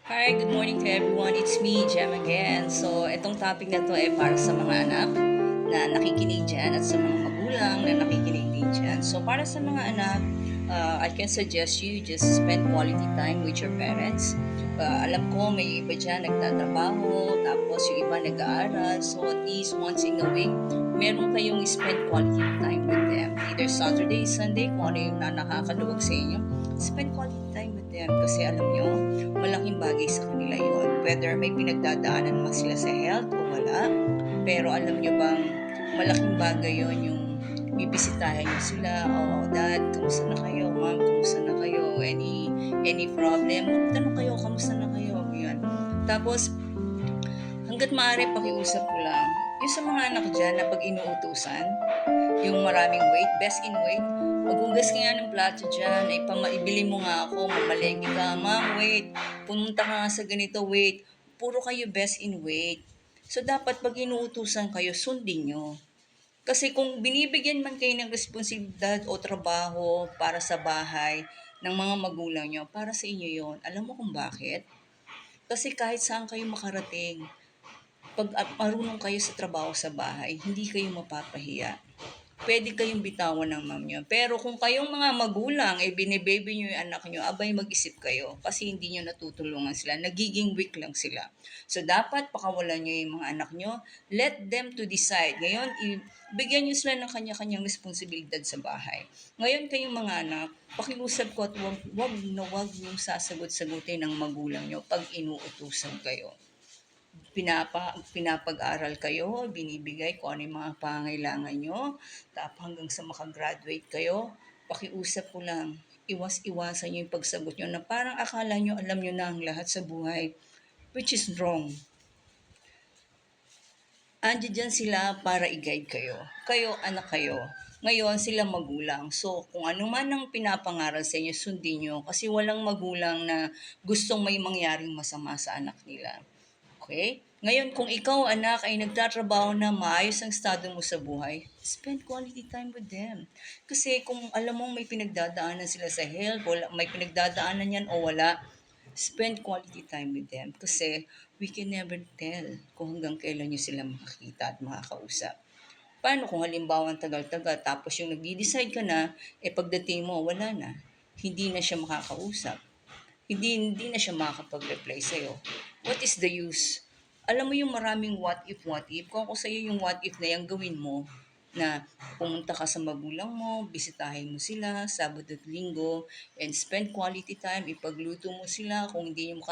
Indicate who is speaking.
Speaker 1: Hi, good morning to everyone. It's me, Jem again. So, itong topic na to ay para sa mga anak na nakikinig dyan at sa mga magulang na nakikinig din dyan. So, para sa mga anak, I can suggest you just spend quality time with your parents. Alam ko may iba dyan nagtatrabaho, tapos yung iba nag-aaral. So, at least once in a week, meron kayong spend quality time with them. Either Saturday, Sunday, kung ano yung nakakaluwag sa inyo, spend quality time with them. Kasi alam nyo, malaking bagay sa kanila yon. Whether may pinagdadaanan man sila sa health o wala, pero alam nyo bang malaking bagay yon yung bibisitahin nyo sila. Oh, dad, kamusta na kayo? Mom, kamusta na kayo? Any problem? Tanong kayo, kamusta na kayo? Yan. Tapos, hanggat maaari pakiusap ko lang, yung sa mga anak dyan na pag inuutusan, yung maraming weight, best in weight, maghugas ka nga ng plato dyan, ay pamaibili mo nga ako, mamalengke ka, ma'am, wait, pumunta ka nga sa ganito, wait, puro kayo best in weight. So, dapat pag inuutusan kayo, sundin nyo. Kasi kung binibigyan man kayo ng responsibilidad o trabaho para sa bahay ng mga magulang nyo, para sa inyo yon. Alam mo kung bakit? Kasi kahit saan kayo makarating, pag marunong kayo sa trabaho sa bahay, hindi kayo mapapahiya. Pwede kayong bitawan ng mom nyo. Pero kung kayong mga magulang, binibaby nyo yung anak nyo, abay mag-isip kayo kasi hindi nyo natutulungan sila. Nagiging weak lang sila. So, dapat pakawalan nyo yung mga anak nyo. Let them to decide. Ngayon, bigyan nyo sila ng kanya-kanyang responsibilidad sa bahay. Ngayon, kayong mga anak, pakiusap ko at wag nyo sasagot-sagutin ng magulang nyo pag inuutusan kayo. Pinapag-aral kayo, binibigay kung ano yung mga pangailangan nyo, tapos hanggang sa makagraduate kayo, pakiusap ko lang, iwas-iwasan nyo yung pagsagot nyo na parang akala nyo alam nyo na ang lahat sa buhay, which is wrong. Andiyan dyan sila para i-guide kayo. Kayo, anak kayo. Ngayon, sila magulang. So, kung ano man ang pinapangaral sa inyo, sundin nyo. Kasi walang magulang na gustong may mangyaring masama sa anak nila. Okay? Ngayon, kung ikaw, anak, ay nagtatrabaho na maayos ang estado mo sa buhay, spend quality time with them. Kasi kung alam mong may pinagdadaanan sila sa health, wala, may pinagdadaanan yan o wala, spend quality time with them. Kasi we can never tell kung hanggang kailan nyo sila makakita at makakausap. Paano kung halimbawa ang tagal-tagal tapos yung nag-decide ka na, pagdating mo, wala na. Hindi na siya makakausap. Hindi na siya makakapag-reply sa'yo. What is the use? Alam mo yung maraming what if. Kung ako sa'yo yung what if na yung gawin mo, na pumunta ka sa magulang mo, bisitahin mo sila, Sabado at Linggo, and spend quality time, ipagluto mo sila, kung hindi nyo